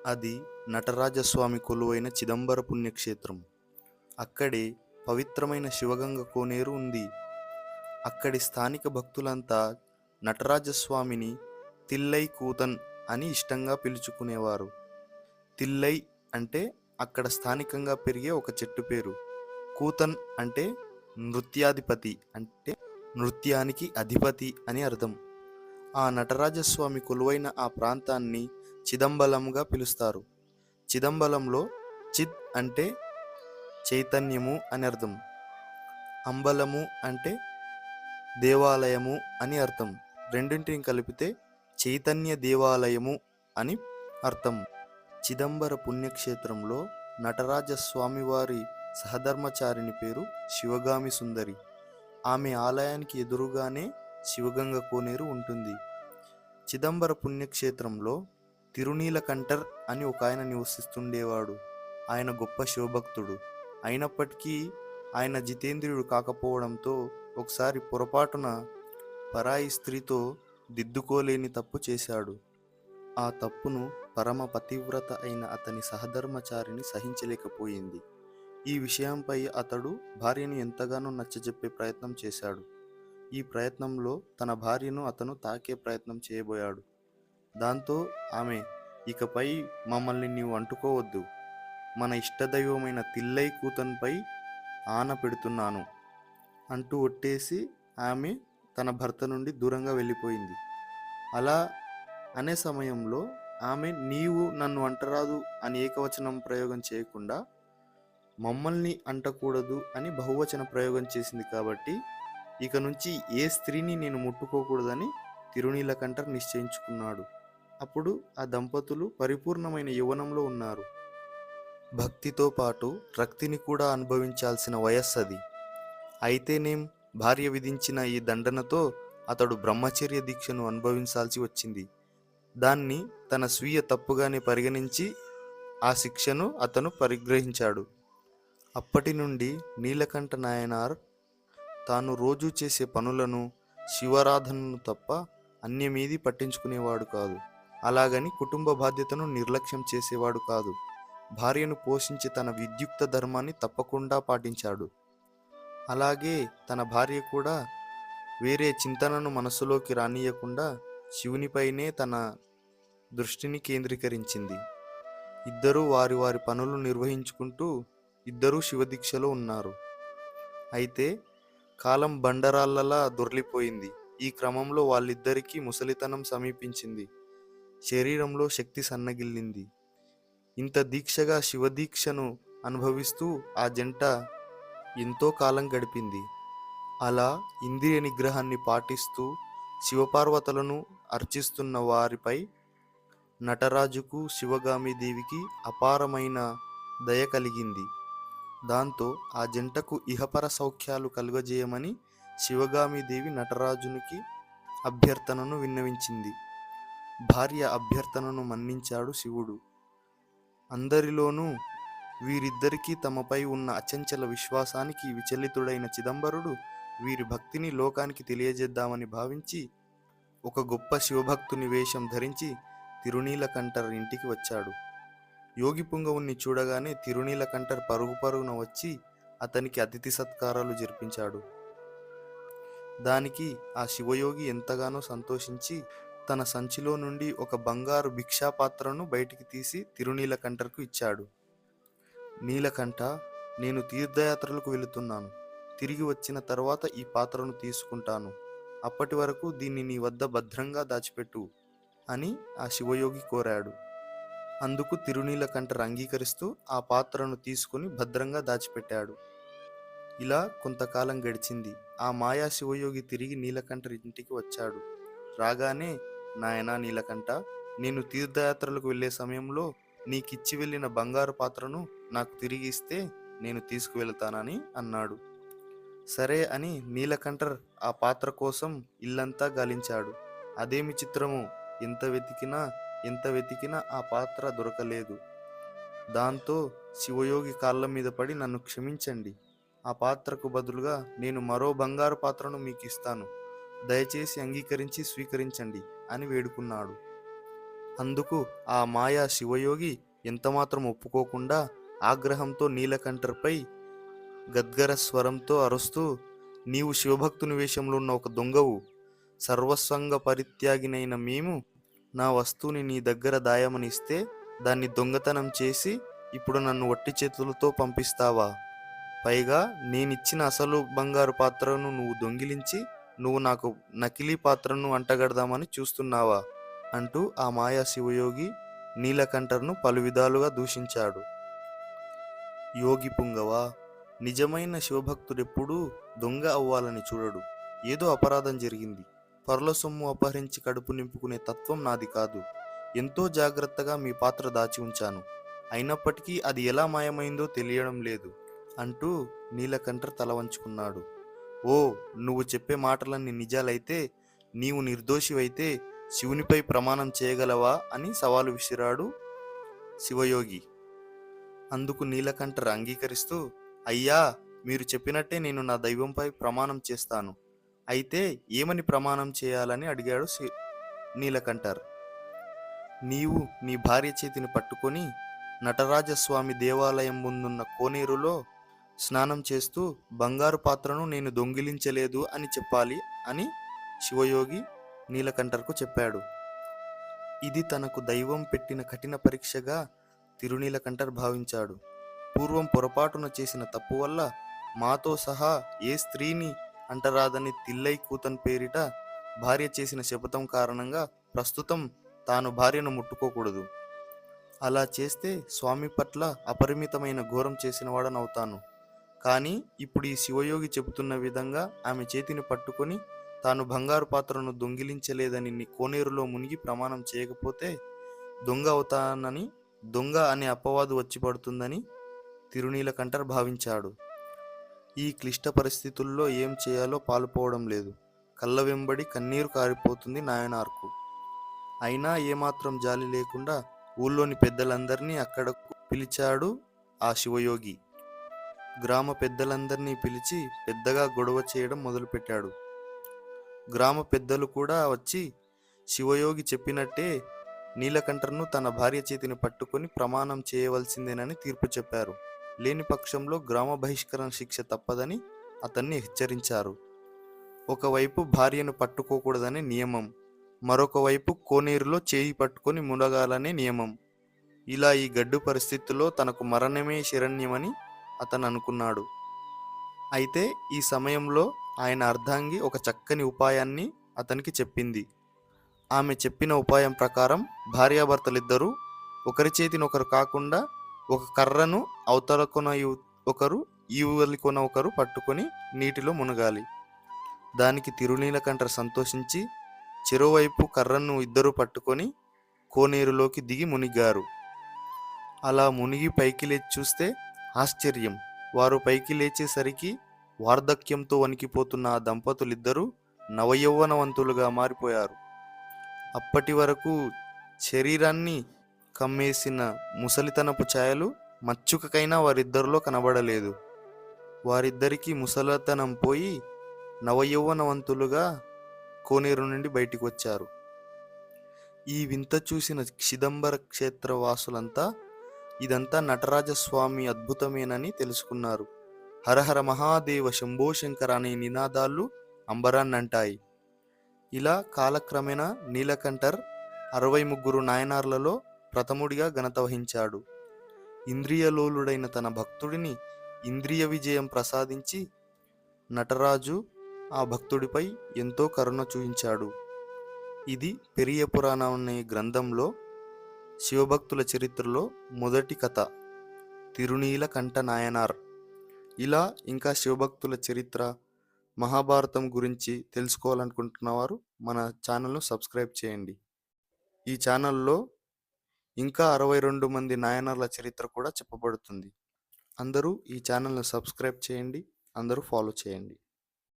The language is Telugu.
అది నటరాజస్వామి కొలువైన చిదంబర పుణ్యక్షేత్రం. అక్కడే పవిత్రమైన శివగంగ కోనేరు ఉంది. అక్కడి స్థానిక భక్తులంతా నటరాజస్వామిని తిల్లై కూతన్ అని ఇష్టంగా పిలుచుకునేవారు. తిల్లై అంటే అక్కడ స్థానికంగా పెరిగే ఒక చెట్టు పేరు. కూతన్ అంటే నృత్యాధిపతి, అంటే నృత్యానికి అధిపతి అని అర్థం. ఆ నటరాజస్వామి కొలువైన ఆ ప్రాంతాన్ని చిదంబలంగా పిలుస్తారు. చిదంబలంలో చిత్ అంటే చైతన్యము అని అర్థం. అంబలము అంటే దేవాలయము అని అర్థం. రెండింటిని కలిపితే చైతన్య దేవాలయము అని అర్థం. చిదంబర పుణ్యక్షేత్రంలో నటరాజస్వామివారి సహధర్మచారిణి పేరు శివగామి సుందరి. ఆమె ఆలయానికి ఎదురుగానే శివగంగ కోనేరు ఉంటుంది. చిదంబర పుణ్యక్షేత్రంలో తిరునీలకంఠర్ అని ఒక ఆయన నివసిస్తుండేవాడు. ఆయన గొప్ప శివభక్తుడు. అయినప్పటికీ ఆయన జితేంద్రియుడు కాకపోవడంతో ఒకసారి పొరపాటున పరాయి స్త్రీతో దిద్దుకోలేని తప్పు చేశాడు. ఆ తప్పును పరమ పతివ్రత అయిన అతని సహధర్మచారిని సహించలేకపోయింది. ఈ విషయంపై అతడు భార్యను ఎంతగానో నచ్చజెప్పే ప్రయత్నం చేశాడు. ఈ ప్రయత్నంలో తన భార్యను అతను తాకే ప్రయత్నం చేయబోయాడు. దాంతో ఆమె, ఇకపై మమ్మల్ని నీవు అంటుకోవద్దు, మన ఇష్టదైవమైన తిల్లై కూతన్పై ఆన పెడుతున్నాను అంటూ ఒట్టేసి ఆమె తన భర్త నుండి దూరంగా వెళ్ళిపోయింది. అలా అనే సమయంలో ఆమె నీవు నన్ను అంటరాదు అని ఏకవచనం ప్రయోగం చేయకుండా మమ్మల్ని అంటకూడదు అని బహువచన ప్రయోగం చేసింది. కాబట్టి ఇక నుంచి ఏ స్త్రీని నేను ముట్టుకోకూడదని తిరునీలకంఠర్ నిశ్చయించుకున్నాడు. అప్పుడు ఆ దంపతులు పరిపూర్ణమైన యవ్వనంలో ఉన్నారు. భక్తితో పాటు రక్తిని కూడా అనుభవించాల్సిన వయస్సది. అయితేనేం, భార్య విధించిన ఈ దండనతో అతడు బ్రహ్మచర్య దీక్షను అనుభవించాల్సి వచ్చింది. దాన్ని తన స్వీయ తప్పుగానే పరిగణించి ఆ శిక్షను అతను పరిగ్రహించాడు. అప్పటి నుండి నీలకంఠ నాయనార్ తాను రోజూ చేసే పనులను, శివారాధనను తప్ప అన్యమేదీ పట్టించుకునేవాడు కాదు. అలాగని కుటుంబ బాధ్యతను నిర్లక్ష్యం చేసేవాడు కాదు. భార్యను పోషించే తన విద్యుక్త ధర్మాన్ని తప్పకుండా పాటించాడు. అలాగే తన భార్య కూడా వేరే చింతనను మనసులోకి రానియకుండా శివునిపైనే తన దృష్టిని కేంద్రీకరించింది. ఇద్దరూ వారి వారి పనులు నిర్వహించుకుంటూ ఇద్దరూ శివదీక్షలో ఉన్నారు. అయితే కాలం బండరాళ్లలా దొర్లిపోయింది. ఈ క్రమంలో వాళ్ళిద్దరికీ ముసలితనం సమీపించింది. శరీరంలో శక్తి సన్నగిల్లింది. ఇంత దీక్షగా శివదీక్షను అనుభవిస్తూ ఆ జంట ఎంతో కాలం గడిపింది. అలా ఇంద్రియ నిగ్రహాన్ని పాటిస్తూ శివపార్వతులను అర్చిస్తున్న వారిపై నటరాజుకు శివగామి దేవికి అపారమైన దయ కలిగింది. దాంతో ఆ జంటకు ఇహపర సౌఖ్యాలు కలుగజేయమని శివగామి దేవి నటరాజునికి అభ్యర్థనను విన్నవించింది. భార్య అభ్యర్థనను మన్నించాడు శివుడు. అందరిలోనూ వీరిద్దరికీ తమపై ఉన్న అచంచల విశ్వాసానికి విచలితుడైన చిదంబరుడు వీరి భక్తిని లోకానికి తెలియజేద్దామని భావించి ఒక గొప్ప శివభక్తుని వేషం ధరించి తిరునీలకంఠర్ ఇంటికి వచ్చాడు. యోగి పుంగవుణ్ణి చూడగానే తిరునీలకంఠర్ పరుగు పరుగున వచ్చి అతనికి అతిథి సత్కారాలు జరిపించాడు. దానికి ఆ శివయోగి ఎంతగానో సంతోషించి తన సంచిలో నుండి ఒక బంగారు భిక్షాపాత్రను బయటికి తీసి తిరునీలకంఠర్కు ఇచ్చాడు. నీలకంఠ, నేను తీర్థయాత్రలకు వెళుతున్నాను. తిరిగి వచ్చిన తర్వాత ఈ పాత్రను తీసుకుంటాను. అప్పటి వరకు దీన్ని నీ వద్ద భద్రంగా దాచిపెట్టు అని ఆ శివయోగి కోరాడు. అందుకు తిరునీలకంఠర్ అంగీకరిస్తూ ఆ పాత్రను తీసుకుని భద్రంగా దాచిపెట్టాడు. ఇలా కొంతకాలం గడిచింది. ఆ మాయా శివయోగి తిరిగి నీలకంఠర్ ఇంటికి వచ్చాడు. రాగానే, నాయనా నీలకంఠ, నేను తీర్థయాత్రలకు వెళ్లే సమయంలో నీకిచ్చి వెళ్ళిన బంగారు పాత్రను నాకు తిరిగి ఇస్తే నేను తీసుకువెళ్తానని అన్నాడు. సరే అని నీలకంఠర్ ఆ పాత్ర కోసం ఇల్లంతా గాలించాడు. అదేమి చిత్రమో, ఎంత వెతికినా ఆ పాత్ర దొరకలేదు. దాంతో శివయోగి కాళ్ళ మీద పడి, నన్ను క్షమించండి, ఆ పాత్రకు బదులుగా నేను మరో బంగారు పాత్రను మీకు ఇస్తాను, దయచేసి అంగీకరించి స్వీకరించండి అని వేడుకున్నాడు. అందుకు ఆ మాయా శివయోగి ఎంతమాత్రం ఒప్పుకోకుండా ఆగ్రహంతో నీలకంఠర్పై గద్గర స్వరంతో అరుస్తూ, నీవు శివభక్తుని వేషంలో ఉన్న ఒక దొంగవు. సర్వస్వంగ పరిత్యాగినైన మేము నా వస్తువుని నీ దగ్గర దాయమని ఇస్తే దాన్ని దొంగతనం చేసి ఇప్పుడు నన్ను వట్టి చేతులతో పంపిస్తావా? పైగా నేనిచ్చిన అసలు బంగారు పాత్రను నువ్వు దొంగిలించి నువ్వు నాకు నకిలీ పాత్రను అంటగడదామని చూస్తున్నావా? అంటూ ఆ మాయా శివయోగి నీలకంఠర్ను పలు విధాలుగా దూషించాడు. యోగి పుంగవా, నిజమైన శివభక్తుడెప్పుడూ దొంగ అవ్వాలని చూడడు. ఏదో అపరాధం జరిగింది, పరుల సొమ్ము అపహరించి కడుపు నింపుకునే తత్వం నాది కాదు. ఎంతో జాగ్రత్తగా మీ పాత్ర దాచి ఉంచాను, అయినప్పటికీ అది ఎలా మాయమైందో తెలియడం లేదు అంటూ నీలకంఠర్ తల వంచుకున్నాడు. ఓ, నువ్వు చెప్పే మాటలన్నీ నిజాలైతే, నీవు నిర్దోషివైతే శివునిపై ప్రమాణం చేయగలవా అని సవాలు విసిరాడు శివయోగి. అందుకు నీలకంఠర్ అంగీకరిస్తూ, అయ్యా, మీరు చెప్పినట్టే నేను నా దైవంపై ప్రమాణం చేస్తాను. అయితే ఏమని ప్రమాణం చేయాలని అడిగాడు నీలకంఠర్. నీవు నీ భార్య చేతిని పట్టుకొని నటరాజస్వామి దేవాలయం ముందున్న కోనేరులో స్నానం చేస్తూ బంగారు పాత్రను నేను దొంగిలించలేదు అని చెప్పాలి అని శివయోగి నీలకంఠర్కు చెప్పాడు. ఇది తనకు దైవం పెట్టిన కఠిన పరీక్షగా తిరునీలకంఠర్ భావించాడు. పూర్వం పొరపాటున చేసిన తప్పు వల్ల మాతో సహా ఏ స్త్రీని అంటరాదని తిల్లై కూతన్ పేరిట భార్య చేసిన శపథం కారణంగా ప్రస్తుతం తాను భార్యను ముట్టుకోకూడదు. అలా చేస్తే స్వామి పట్ల అపరిమితమైన ఘోరం చేసినవాడనవుతాను. కానీ ఇప్పుడు ఈ శివయోగి చెబుతున్న విధంగా ఆమె చేతిని పట్టుకొని తాను బంగారు పాత్రను దొంగిలించలేదని కోనేరులో మునిగి ప్రమాణం చేయకపోతే దొంగ అవుతానని, దొంగ అనే అపవాదు వచ్చి పడుతుందని తిరునీలకంఠర్ భావించాడు. ఈ క్లిష్ట పరిస్థితుల్లో ఏం చేయాలో పాలుపోవడం లేదు. కళ్ళ వెంబడి కన్నీరు కారిపోతుంది నాయనార్కు. అయినా ఏమాత్రం జాలి లేకుండా ఊళ్ళోని పెద్దలందరినీ అక్కడకు పిలిచాడు ఆ శివయోగి. గ్రామ పెద్దలందరినీ పిలిచి పెద్దగా గొడవ చేయడం మొదలుపెట్టాడు. గ్రామ పెద్దలు కూడా వచ్చి శివయోగి చెప్పినట్టే నీలకంఠర్ను తన భార్య చేతిని పట్టుకొని ప్రమాణం చేయవలసిందేనని తీర్పు చెప్పారు. లేని పక్షంలో గ్రామ బహిష్కరణ శిక్ష తప్పదని అతన్ని హెచ్చరించారు. ఒకవైపు భార్యను పట్టుకోకూడదనే నియమం, మరొక వైపు కోనేరులో చేయి పట్టుకొని మునగాలనే నియమం. ఇలా ఈ గడ్డు పరిస్థితుల్లో తనకు మరణమే శరణ్యమని అతను అనుకున్నాడు. అయితే ఈ సమయంలో ఆయన అర్ధాంగి ఒక చక్కని ఉపాయాన్ని అతనికి చెప్పింది. ఆమె చెప్పిన ఉపాయం ప్రకారం భార్యాభర్తలిద్దరూ ఒకరి చేతిని ఒకరు కాకుండా ఒక కర్రను అవతల కొన ఒకరు ఈవలి కొన ఒకరు పట్టుకొని నీటిలో మునగాలి. దానికి తిరునీలకంఠర్ సంతోషించి చెరోవైపు కర్రను ఇద్దరు పట్టుకొని కోనేరులోకి దిగి మునిగారు. అలా మునిగి పైకి లేచి చూస్తే ఆశ్చర్యం! వారు పైకి లేచేసరికి వార్ధక్యంతో వణికిపోతున్న ఆ దంపతులిద్దరూ నవయౌవనవంతులుగా మారిపోయారు. అప్పటి వరకు శరీరాన్ని కమ్మేసిన ముసలితనపు ఛాయలు మచ్చుకకైనా వారిద్దరిలో కనబడలేదు. వారిద్దరికీ ముసలితనం పోయి నవయౌవనవంతులుగా కోనేరు నుండి బయటికి వచ్చారు. ఈ వింత చూసిన చిదంబర క్షేత్ర వాసులంతా ఇదంతా నటరాజస్వామి అద్భుతమేనని తెలుసుకున్నారు. హరహర మహాదేవ శంభో శంకర అనే నినాదాలు అంబరాన్నంటాయి. ఇలా కాలక్రమేణా నీలకంఠర్ 63 నాయనార్లలో ప్రథముడిగా ఘనత వహించాడు. ఇంద్రియలోలుడైన తన భక్తుడిని ఇంద్రియ విజయం ప్రసాదించి నటరాజు ఆ భక్తుడిపై ఎంతో కరుణ చూపించాడు. ఇది పెరియ పురాణం అనే గ్రంథంలో శివభక్తుల చరిత్రలో మొదటి కథ, తిరునీలకంఠ నాయనార్. ఇలా ఇంకా శివభక్తుల చరిత్ర, మహాభారతం గురించి తెలుసుకోవాలనుకుంటున్నవారు మన ఛానల్ను సబ్స్క్రైబ్ చేయండి. ఈ ఛానల్లో ఇంకా 62 మంది నాయనర్ల చరిత్ర కూడా చెప్పబడుతుంది. అందరూ ఈ ఛానల్ను సబ్స్క్రైబ్ చేయండి, అందరూ ఫాలో చేయండి.